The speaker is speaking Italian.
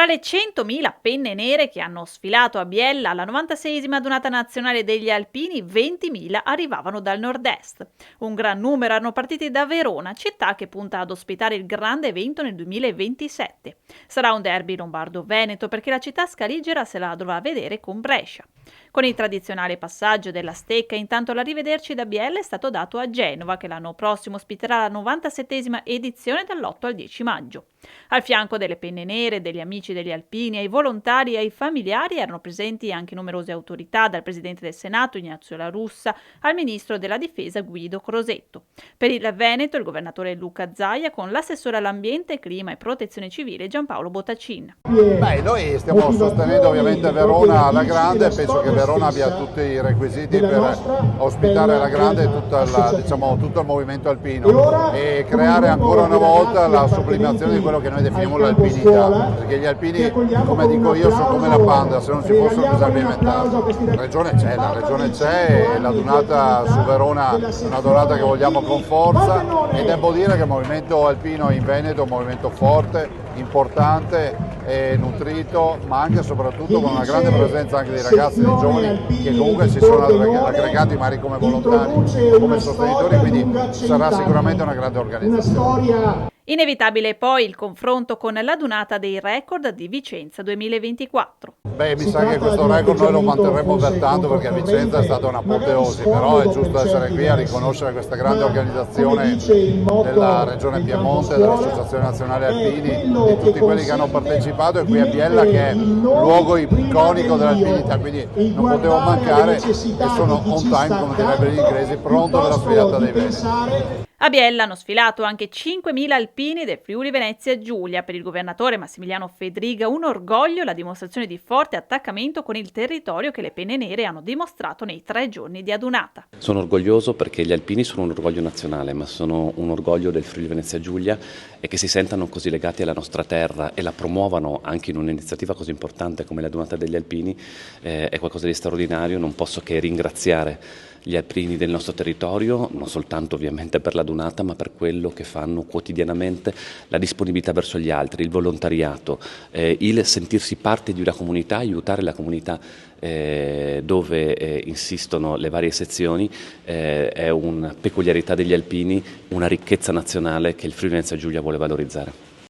Tra le 100.000 penne nere che hanno sfilato a Biella alla 96esima adunata nazionale degli alpini, 20.000 arrivavano dal nord-est. Un gran numero erano partiti da Verona, città che punta ad ospitare il grande evento nel 2027. Sarà un derby lombardo-veneto perché la città scaligera se la dovrà vedere con Brescia. Con il tradizionale passaggio della stecca, intanto l'arrivederci da Biella è stato dato a Genova, che l'anno prossimo ospiterà la 97esima edizione dall'8 al 10 maggio. Al fianco delle penne nere, degli amici degli alpini, ai volontari e ai familiari erano presenti anche numerose autorità, dal Presidente del Senato Ignazio La Russa al Ministro della Difesa Guido Crosetto. Per il Veneto il governatore Luca Zaia con l'assessore all'ambiente, clima e protezione civile Giampaolo Bottacin. Noi stiamo sostenendo ovviamente Verona alla grande, penso che Verona abbia tutti i requisiti per ospitare alla grande tutto il movimento alpino e creare ancora una volta la sublimazione di quello che noi definiamo l'alpinità, perché gli alpini, come dico io, sono come la panda, se non ci fossero bisogna inventarlo. La regione c'è e la donata su Verona è una donata che vogliamo con forza e devo dire che il movimento alpino in Veneto è un movimento forte, importante e nutrito, ma anche e soprattutto con una grande presenza anche dei ragazzi e dei giovani che comunque si sono aggregati magari come volontari o come sostenitori, quindi sarà sicuramente una grande organizzazione. Inevitabile poi il confronto con l'adunata dei record di Vicenza 2024. Mi sa che questo record noi lo manterremo per tanto perché Vicenza è stata un'apoteosi, però è giusto essere qui a riconoscere questa grande organizzazione della Regione Piemonte, dell'Associazione Nazionale Alpini, di tutti quelli che hanno partecipato e qui a Biella che è luogo iconico dell'alpinità, quindi non potevo mancare e sono on time, come direbbero gli inglesi, pronto per la sfilata dei Veneti. A Biella hanno sfilato anche 5.000 alpini del Friuli Venezia Giulia. Per il governatore Massimiliano Fedriga un orgoglio la dimostrazione di forte attaccamento con il territorio che le penne nere hanno dimostrato nei 3 giorni di adunata. Sono orgoglioso perché gli alpini sono un orgoglio nazionale, ma sono un orgoglio del Friuli Venezia Giulia e che si sentano così legati alla nostra terra e la promuovano anche in un'iniziativa così importante come l'adunata degli alpini è qualcosa di straordinario. Non posso che ringraziare gli alpini del nostro territorio, non soltanto ovviamente per l'adunata, ma per quello che fanno quotidianamente, la disponibilità verso gli altri, il volontariato, il sentirsi parte di una comunità, aiutare la comunità dove insistono le varie sezioni, è una peculiarità degli alpini, una ricchezza nazionale che il Friuli Venezia Giulia vuole valorizzare.